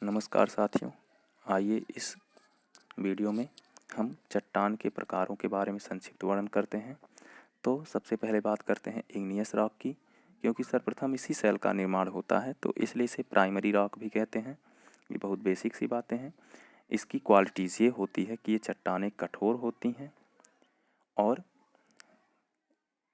नमस्कार साथियों। आइए इस वीडियो में हम चट्टान के प्रकारों के बारे में संक्षिप्त वर्णन करते हैं। तो सबसे पहले बात करते हैं इग्नियस रॉक की, क्योंकि सर्वप्रथम इसी सेल का निर्माण होता है तो इसलिए इसे प्राइमरी रॉक भी कहते हैं। ये बहुत बेसिक सी बातें हैं। इसकी क्वालिटीज़ ये होती है कि ये चट्टानें कठोर होती हैं और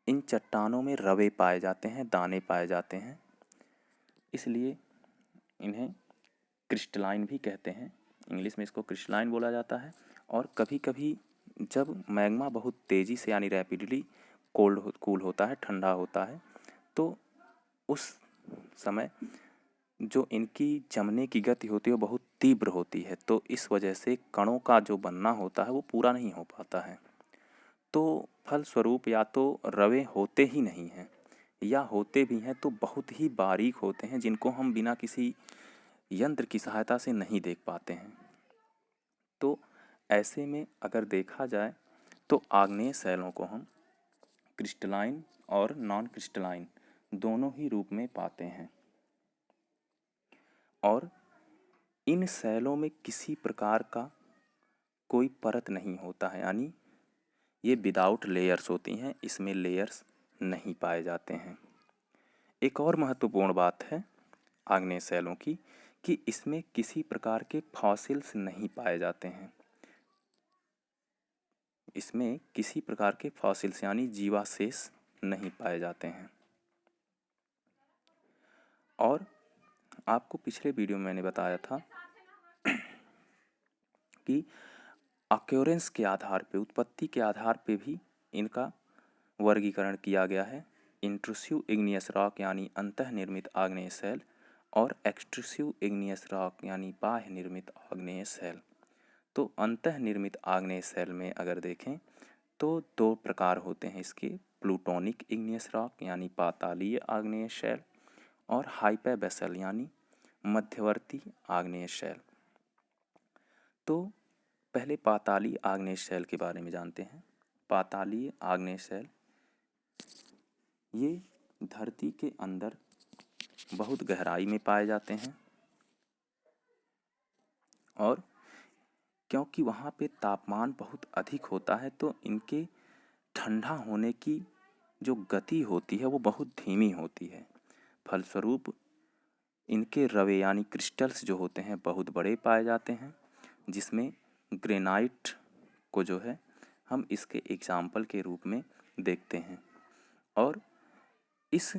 इन चट्टानों में रवे पाए जाते हैं, दाने पाए जाते हैं, इसलिए इन्हें क्रिस्टलाइन भी कहते हैं। इंग्लिश में इसको क्रिस्टलाइन बोला जाता है। और कभी कभी जब मैग्मा बहुत तेज़ी से यानी रैपिडली कूल होता है, ठंडा होता है, तो उस समय जो इनकी जमने की गति होती है वो बहुत तीव्र होती है, तो इस वजह से कणों का जो बनना होता है वो पूरा नहीं हो पाता है। तो फलस्वरूप या तो रवे होते ही नहीं हैं या होते भी हैं तो बहुत ही बारीक होते हैं, जिनको हम बिना किसी यंत्र की सहायता से नहीं देख पाते हैं। तो ऐसे में अगर देखा जाए तो आग्नेय शैलों को हम क्रिस्टलाइन और नॉन क्रिस्टलाइन दोनों ही रूप में पाते हैं। और इन शैलों में किसी प्रकार का कोई परत नहीं होता है, यानी ये विदाउट लेयर्स होती हैं, इसमें लेयर्स नहीं पाए जाते हैं। एक और महत्वपूर्ण बात है आग्नेय शैलों की कि इसमें किसी प्रकार के फॉसिल्स नहीं पाए जाते हैं। इसमें किसी प्रकार के फॉसिल्स यानी जीवाशेष नहीं पाए जाते हैं। और आपको पिछले वीडियो में मैंने बताया था कि अक्योरेंस के आधार पे, उत्पत्ति के आधार पे भी इनका वर्गीकरण किया गया है। इंट्रूसिव इग्नियस रॉक यानी अंतः निर्मित आग्नेय शैल और एक्सट्रूसिव इग्नियस रॉक यानी बाह्य निर्मित आग्नेय शैल। तो अंतः निर्मित आग्नेय शैल में अगर देखें तो दो प्रकार होते हैं इसके, प्लूटोनिक इग्नियस रॉक यानी पातालीय आग्नेय शैल और हाइपैबेसल यानी मध्यवर्ती आग्नेय शैल। तो पहले पातालीय आग्नेय शैल के बारे में जानते हैं। पातालीय आग्नेय शैल ये धरती के अंदर बहुत गहराई में पाए जाते हैं और क्योंकि वहाँ पे तापमान बहुत अधिक होता है तो इनके ठंडा होने की जो गति होती है वो बहुत धीमी होती है। फलस्वरूप इनके रवे यानी क्रिस्टल्स जो होते हैं बहुत बड़े पाए जाते हैं, जिसमें ग्रेनाइट को जो है हम इसके एग्जाम्पल के रूप में देखते हैं। और इस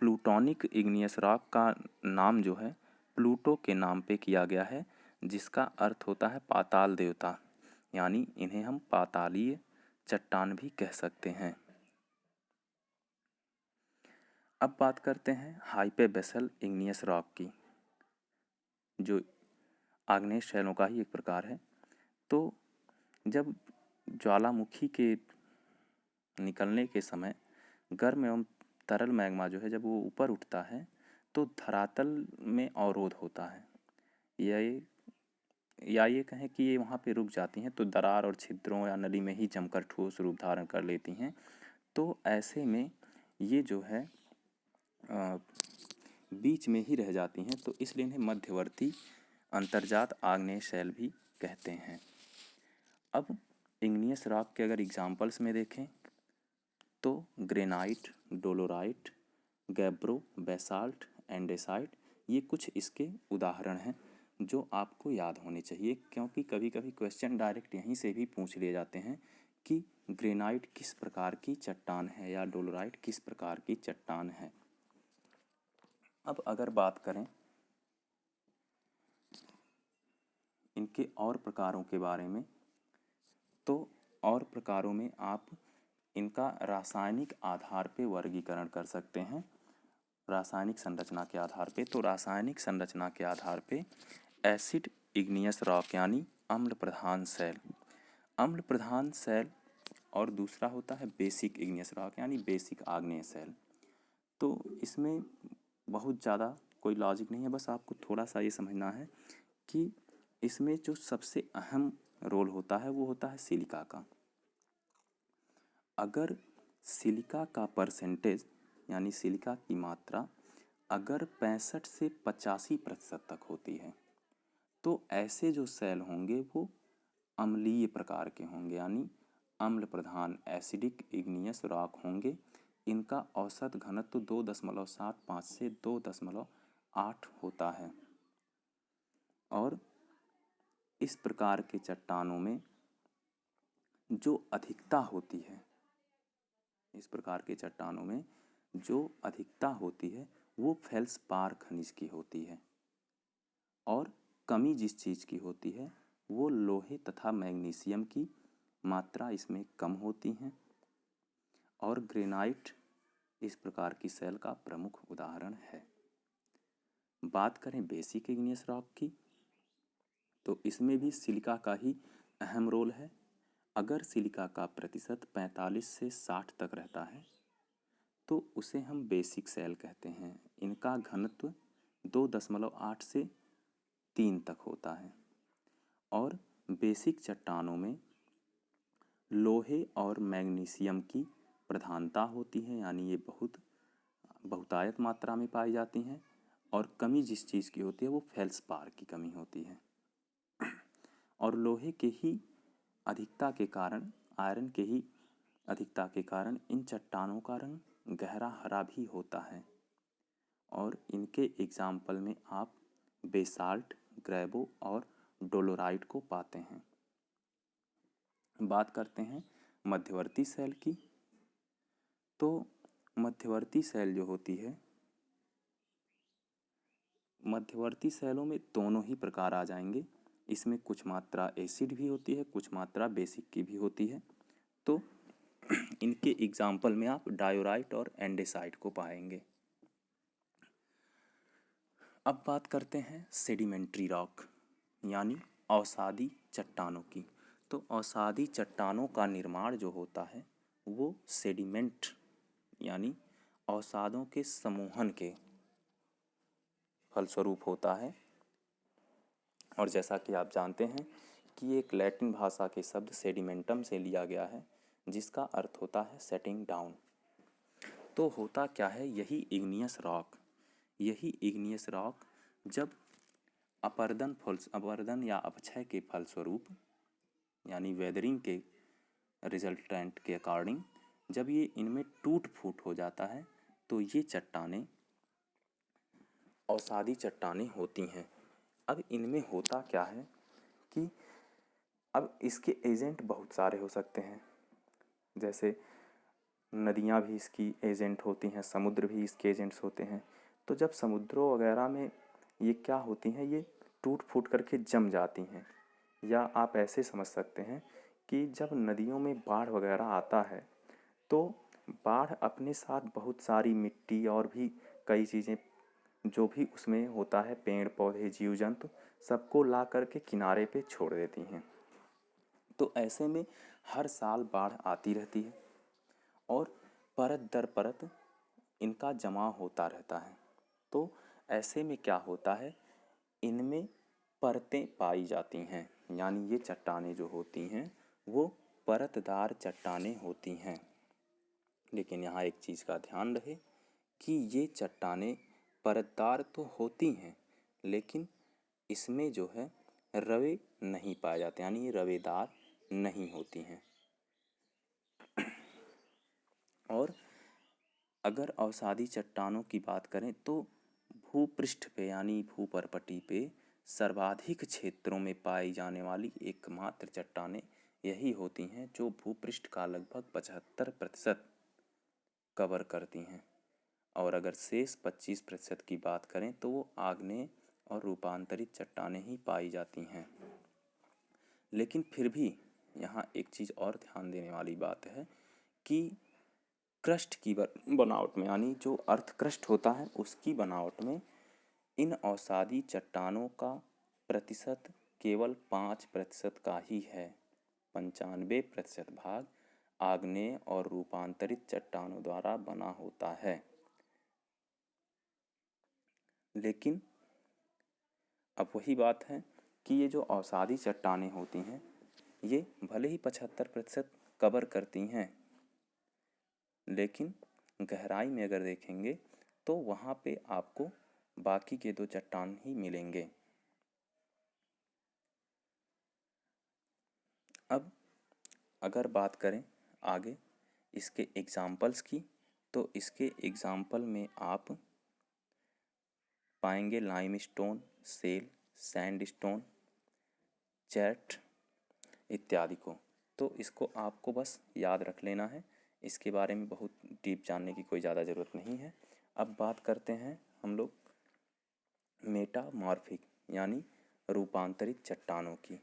प्लूटोनिक इग्नियस रॉक का नाम जो है प्लूटो के नाम पे किया गया है, जिसका अर्थ होता है पाताल देवता, यानी इन्हें हम पातालीय चट्टान भी कह सकते हैं। अब बात करते हैं हाइपैबेसल इग्नियस रॉक की, जो आग्नेय शैलों का ही एक प्रकार है। तो जब ज्वालामुखी के निकलने के समय गर्म एवं तरल मैग्मा जो है जब वो ऊपर उठता है तो धरातल में अवरोध होता है, या ये कहें कि ये वहाँ पे रुक जाती हैं, तो दरार और छिद्रों या नली में ही जमकर ठोस रूप धारण कर लेती हैं। तो ऐसे में ये जो है बीच में ही रह जाती हैं, तो इसलिए इन्हें मध्यवर्ती अंतर्जात आग्नेय शैल भी कहते हैं। अब इग्नियस रॉक के अगर एग्जाम्पल्स में देखें तो granite, dolerite, gabbro, basalt, andesite, ये कुछ इसके उदाहरण हैं जो आपको याद होने चाहिए, क्योंकि कभी कभी क्वेश्चन डायरेक्ट यहीं से भी पूछ लिए जाते हैं कि ग्रेनाइट किस प्रकार की चट्टान है या डोलोराइट किस प्रकार की चट्टान है। अब अगर बात करें इनके और प्रकारों के बारे में, तो और प्रकारों में आप इनका रासायनिक आधार पे वर्गीकरण कर सकते हैं। रासायनिक संरचना के आधार पे, तो रासायनिक संरचना के आधार पे एसिड इग्नियस रॉक यानी अम्ल प्रधान शैल, अम्ल प्रधान शैल, और दूसरा होता है बेसिक इग्नियस रॉक यानी बेसिक आग्नेय शैल। तो इसमें बहुत ज़्यादा कोई लॉजिक नहीं है, बस आपको थोड़ा सा ये समझना है कि इसमें जो सबसे अहम रोल होता है वो होता है सिलिका का। अगर सिलिका का परसेंटेज यानी सिलिका की मात्रा अगर 65 से 85% तक होती है, तो ऐसे जो सेल होंगे वो अम्लीय प्रकार के होंगे, यानी अम्ल प्रधान एसिडिक इग्नियस रॉक होंगे। इनका औसत घनत्व 2.75 से 2.8 होता है। और इस प्रकार के चट्टानों में जो अधिकता होती है, इस प्रकार के चट्टानों में जो अधिकता होती है वो फेल्सपार खनिज की होती है, और कमी जिस चीज़ की होती है वो लोहे तथा मैग्नीशियम की मात्रा इसमें कम होती हैं। और ग्रेनाइट इस प्रकार की सेल का प्रमुख उदाहरण है। बात करें बेसिक इग्नियस रॉक की, तो इसमें भी सिलिका का ही अहम रोल है। अगर सिलिका का प्रतिशत 45 से 60 तक रहता है तो उसे हम बेसिक सेल कहते हैं। इनका घनत्व 2.8 से 3 तक होता है। और बेसिक चट्टानों में लोहे और मैग्नीशियम की प्रधानता होती है, यानी ये बहुतायत मात्रा में पाई जाती हैं। और कमी जिस चीज़ की होती है वो फेल्सपार की कमी होती है। और लोहे के ही अधिकता के कारण, आयरन के ही अधिकता के कारण इन चट्टानों का रंग गहरा हरा भी होता है। और इनके एग्जाम्पल में आप बेसाल्ट, ग्रेबो और डोलोराइट को पाते हैं। बात करते हैं मध्यवर्ती सेल की, तो मध्यवर्ती सेल जो होती है, मध्यवर्ती सेलों में दोनों ही प्रकार आ जाएंगे। इसमें कुछ मात्रा एसिड भी होती है, कुछ मात्रा बेसिक की भी होती है। तो इनके एग्जाम्पल में आप डायोराइट और एंडेसाइट को पाएंगे। अब बात करते हैं सेडिमेंट्री रॉक यानी अवसादी चट्टानों की। तो अवसादी चट्टानों का निर्माण जो होता है वो सेडिमेंट यानी अवसादों के समूहन के फलस्वरूप होता है। और जैसा कि आप जानते हैं कि एक लैटिन भाषा के शब्द सेडिमेंटम से लिया गया है, जिसका अर्थ होता है सेटिंग डाउन। तो होता क्या है, यही इग्नियस रॉक जब अपरदन या अपक्षय के फलस्वरूप यानी वेदरिंग के रिजल्टेंट के अकॉर्डिंग जब ये इनमें टूट फूट हो जाता है तो ये चट्टानें अवसादी चट्टानें होती हैं। अब इनमें होता क्या है कि अब इसके एजेंट बहुत सारे हो सकते हैं। जैसे नदियाँ भी इसकी एजेंट होती हैं, समुद्र भी इसके एजेंट्स होते हैं। तो जब समुद्रों वगैरह में ये क्या होती हैं, ये टूट फूट करके जम जाती हैं। या आप ऐसे समझ सकते हैं कि जब नदियों में बाढ़ वगैरह आता है तो बाढ़ अपने साथ बहुत सारी मिट्टी और भी कई चीज़ें जो भी उसमें होता है, पेड़ पौधे जीव जंतु, सबको ला करके किनारे पे छोड़ देती हैं। तो ऐसे में हर साल बाढ़ आती रहती है और परत दर परत इनका जमा होता रहता है। तो ऐसे में क्या होता है, इनमें परतें पाई जाती हैं, यानी ये चट्टानें जो होती हैं वो परतदार चट्टानें होती हैं। लेकिन यहाँ एक चीज़ का ध्यान रहे कि ये चट्टानें परतदार तो होती हैं, लेकिन इसमें जो है रवे नहीं पाए जाते, यानी ये रवेदार नहीं होती हैं। और अगर अवसादी चट्टानों की बात करें तो भूपृष्ठ पे यानी भूपरपटी पे सर्वाधिक क्षेत्रों में पाई जाने वाली एकमात्र चट्टानें यही होती हैं जो भूपृष्ठ का लगभग 75% कवर करती हैं। और अगर शेष 25% की बात करें तो वो आग्नेय और रूपांतरित चट्टानें ही पाई जाती हैं। लेकिन फिर भी यहाँ एक चीज़ और ध्यान देने वाली बात है कि क्रस्ट की बनावट में, यानी जो अर्थ क्रस्ट होता है उसकी बनावट में इन अवसादी चट्टानों का प्रतिशत केवल 5% का ही है। 95% भाग आग्नेय और रूपांतरित चट्टानों द्वारा बना होता है। लेकिन अब वही बात है कि ये जो अवसादी चट्टानें होती हैं ये भले ही 75% कवर करती हैं, लेकिन गहराई में अगर देखेंगे तो वहाँ पे आपको बाकी के 2 चट्टान ही मिलेंगे। अब अगर बात करें आगे इसके एग्ज़ाम्पल्स की, तो इसके एग्ज़ाम्पल में आप पाएंगे लाइमस्टोन, सेल, सैंडस्टोन, चैट इत्यादि को। तो इसको आपको बस याद रख लेना है, इसके बारे में बहुत डीप जानने की कोई ज़्यादा ज़रूरत नहीं है। अब बात करते हैं हम लोग मेटामॉर्फिक यानी रूपांतरित चट्टानों की।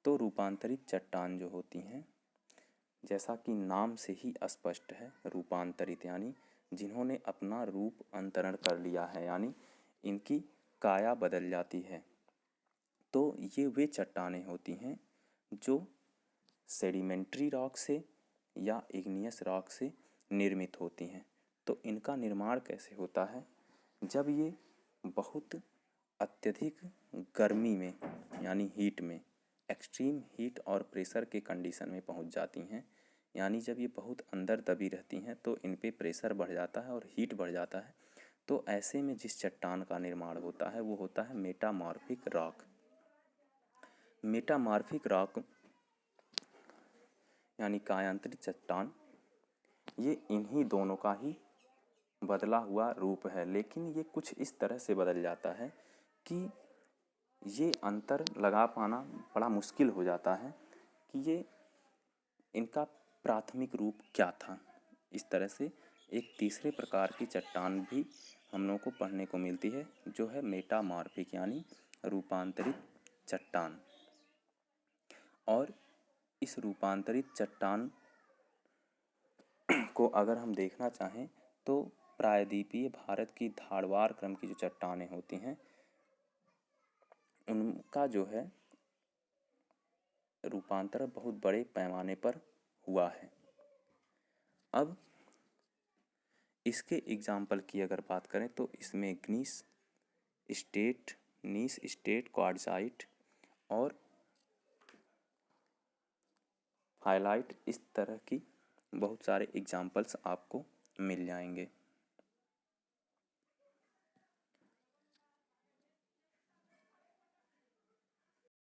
तो रूपांतरित चट्टान जो होती हैं, जैसा कि नाम से ही स्पष्ट है, रूपांतरित यानी जिन्होंने अपना रूप अंतरण कर लिया है, यानी इनकी काया बदल जाती है। तो ये वे चट्टानें होती हैं जो सेडिमेंट्री रॉक से या इग्नियस रॉक से निर्मित होती हैं। तो इनका निर्माण कैसे होता है? जब ये बहुत अत्यधिक गर्मी में यानी हीट में, एक्सट्रीम हीट और प्रेशर के कंडीशन में पहुंच जाती हैं, यानी जब ये बहुत अंदर दबी रहती हैं तो इन पे प्रेशर बढ़ जाता है और हीट बढ़ जाता है। तो ऐसे में जिस चट्टान का निर्माण होता है वो होता है मेटामॉर्फिक रॉक। मेटामॉर्फिक रॉक यानी कायांतरित चट्टान, ये इन्हीं दोनों का ही बदला हुआ रूप है, लेकिन ये कुछ इस तरह से बदल जाता है कि ये अंतर लगा पाना बड़ा मुश्किल हो जाता है कि ये इनका प्राथमिक रूप क्या था। इस तरह से एक तीसरे प्रकार की चट्टान भी हम लोगों को पढ़ने को मिलती है, जो है मेटामॉर्फिक यानी रूपांतरित चट्टान। और इस रूपांतरित चट्टान को अगर हम देखना चाहें तो प्रायद्वीपीय भारत की धारवाड़ क्रम की जो चट्टानें होती हैं उनका जो है रूपांतर बहुत बड़े पैमाने पर हुआ है। अब इसके एग्जाम्पल की अगर बात करें तो इसमें ग्नीस स्टेट, नीस स्टेट, क्वार्ट्जाइट और हाइलाइट, इस तरह की बहुत सारे एग्जाम्पल्स आपको मिल जाएंगे।